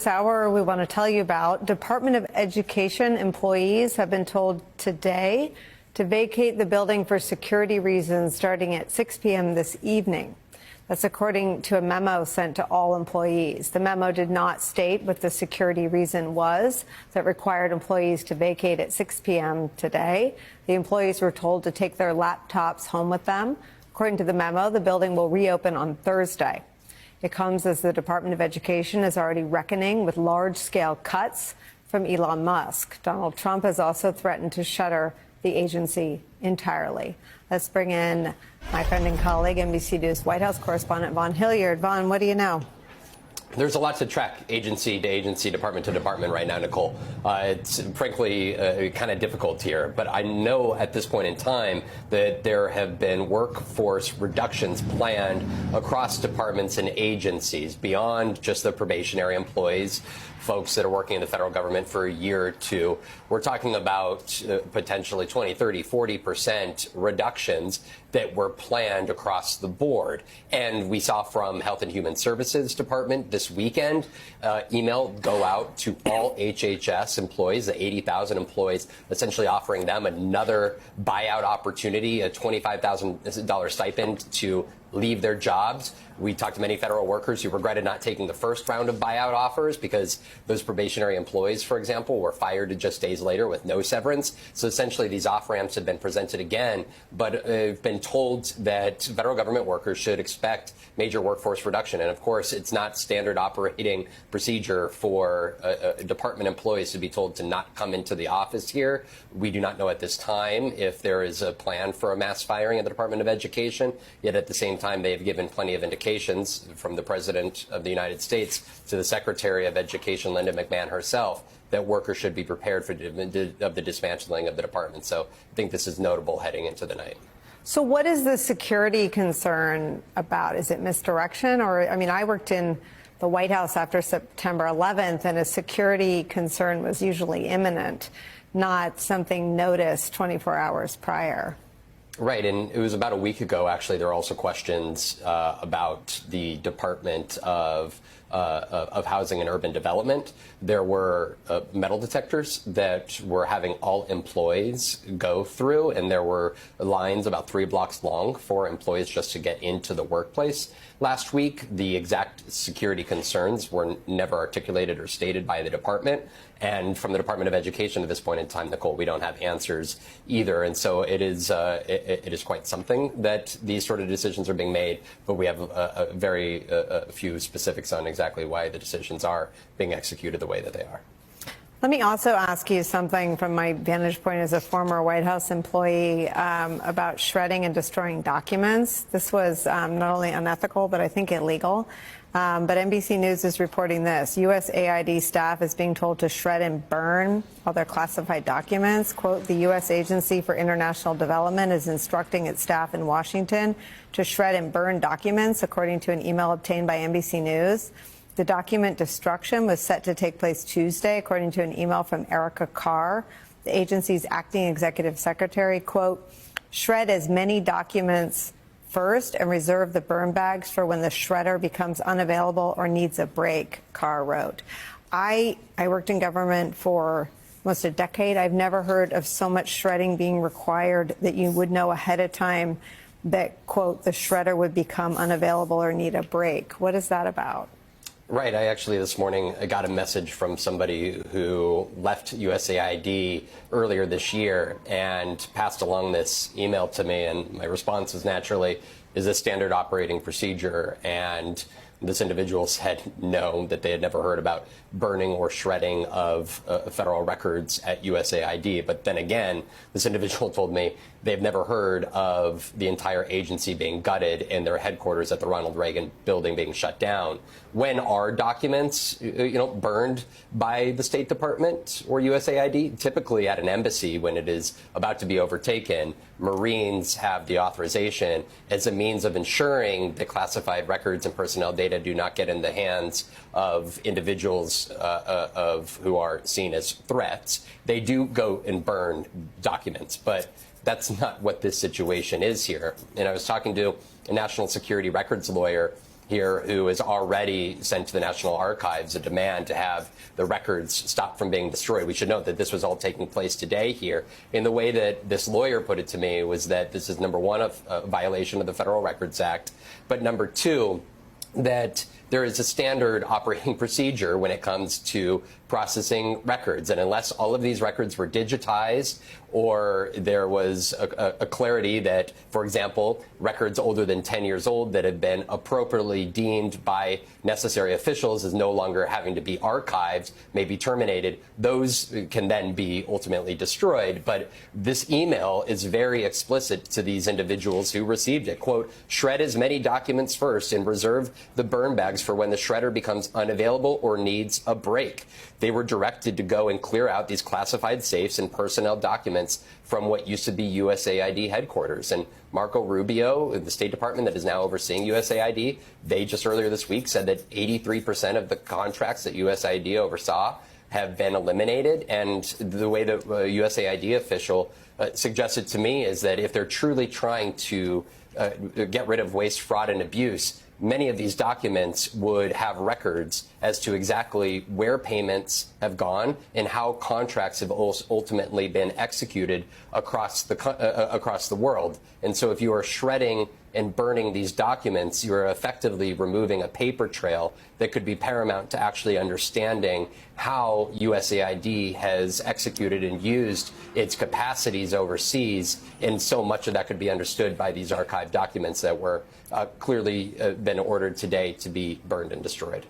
This hour, we want to tell you about Department of Education employees have been told today to vacate the building for security reasons starting at 6 p.m. this evening. That's according to a memo sent to all employees. The memo did not state what the security reason was that required employees to vacate at 6 p.m. today. The employees were told to take their laptops home with them. According to the memo, the building will reopen on Thursday. It comes as the Department of Education is already reckoning with large-scale cuts from Elon Musk. Donald Trump has also threatened to shutter the agency entirely. Let's bring in my friend and colleague, NBC News White House correspondent Vaughn Hilliard. Vaughn, what do you know? There's a lot to track agency to agency, department to department right now, Nicole. It's frankly kind of difficult here, but I know at this point in time that there have been workforce reductions planned across departments and agencies beyond just the probationary employees, folks that are working in the federal government for a year or two. We're talking about potentially 20, 30, 40% reductions that were planned across the board. And we saw from Health and Human Services Department this weekend, email go out to all HHS employees, the 80,000 employees, essentially offering them another buyout opportunity, a $25,000 stipend to leave their jobs. We talked to many federal workers who regretted not taking the first round of buyout offers because those probationary employees, for example, were fired just days later with no severance. So essentially these off-ramps have been presented again, but been told that federal government workers should expect major workforce reduction. And of course, it's not standard operating procedure for department employees to be told to not come into the office here. We do not know at this time if there is a plan for a mass firing at the Department of Education, yet at the same time, they have given plenty of indications from the President of the United States to the Secretary of Education, Linda McMahon herself, that workers should be prepared for the dismantling of the department. So I think this is notable heading into the night. So what is the security concern about? Is it misdirection? Or, I mean, I worked in the White House after September 11th, and a security concern was usually imminent, not something noticed 24 hours prior. Right, and it was about a week ago, actually, there were also questions about the Department of Housing and Urban Development. There were metal detectors that were having all employees go through, and there were lines about 3 blocks long for employees just to get into the workplace. Last week, the exact security concerns were never articulated or stated by the department. And from the Department of Education at this point in time, Nicole, we don't have answers either. And so it is quite something that these sort of decisions are being made, but we have a very few specifics on exactly why the decisions are being executed the way that they are. Let me also ask you something from my vantage point as a former White House employee about shredding and destroying documents. This was not only unethical, but I think illegal. But NBC News is reporting this. USAID staff is being told to shred and burn all their classified documents. Quote, the U.S. Agency for International Development is instructing its staff in Washington to shred and burn documents, according to an email obtained by NBC News. The document destruction was set to take place Tuesday, according to an email from Erica Carr, the agency's acting executive secretary. Quote, shred as many documents first and reserve the burn bags for when the shredder becomes unavailable or needs a break, Carr wrote. I worked in government for almost a decade. I've never heard of so much shredding being required that you would know ahead of time that, quote, the shredder would become unavailable or need a break. What is that about? Right. I actually this morning got a message from somebody who left USAID earlier this year and passed along this email to me. And my response was naturally, is this standard operating procedure? And this individual said no, that they had never heard about burning or shredding of federal records at USAID. But then again, this individual told me they've never heard of the entire agency being gutted and their headquarters at the Ronald Reagan building being shut down. When are documents, burned by the State Department or USAID? Typically at an embassy when it is about to be overtaken, Marines have the authorization as a means of ensuring that classified records and personnel data do not get in the hands of individuals who are seen as threats. They do go and burn documents, but that's not what this situation is here. And I was talking to a national security records lawyer here who has already sent to the National Archives a demand to have the records stop from being destroyed. We should note that this was all taking place today here. In the way that this lawyer put it to me was that this is, number one, a violation of the Federal Records Act, but number two, that there is a standard operating procedure when it comes to processing records. And unless all of these records were digitized or there was a clarity that, for example, records older than 10 years old that have been appropriately deemed by necessary officials as no longer having to be archived, may be terminated, those can then be ultimately destroyed. But this email is very explicit to these individuals who received it. Quote, shred as many documents first and reserve the burn bags for when the shredder becomes unavailable or needs a break. They were directed to go and clear out these classified safes and personnel documents from what used to be USAID headquarters. And Marco Rubio, the State Department that is now overseeing USAID, they just earlier this week said that 83% of the contracts that USAID oversaw have been eliminated. And the way the USAID official suggested to me is that if they're truly trying to get rid of waste, fraud, and abuse, many of these documents would have records as to exactly where payments have gone and how contracts have ultimately been executed across the world. And so if you are shredding and burning these documents, you are effectively removing a paper trail that could be paramount to actually understanding how USAID has executed and used its capacities overseas. And so much of that could be understood by these archived documents that were clearly been ordered today to be burned and destroyed.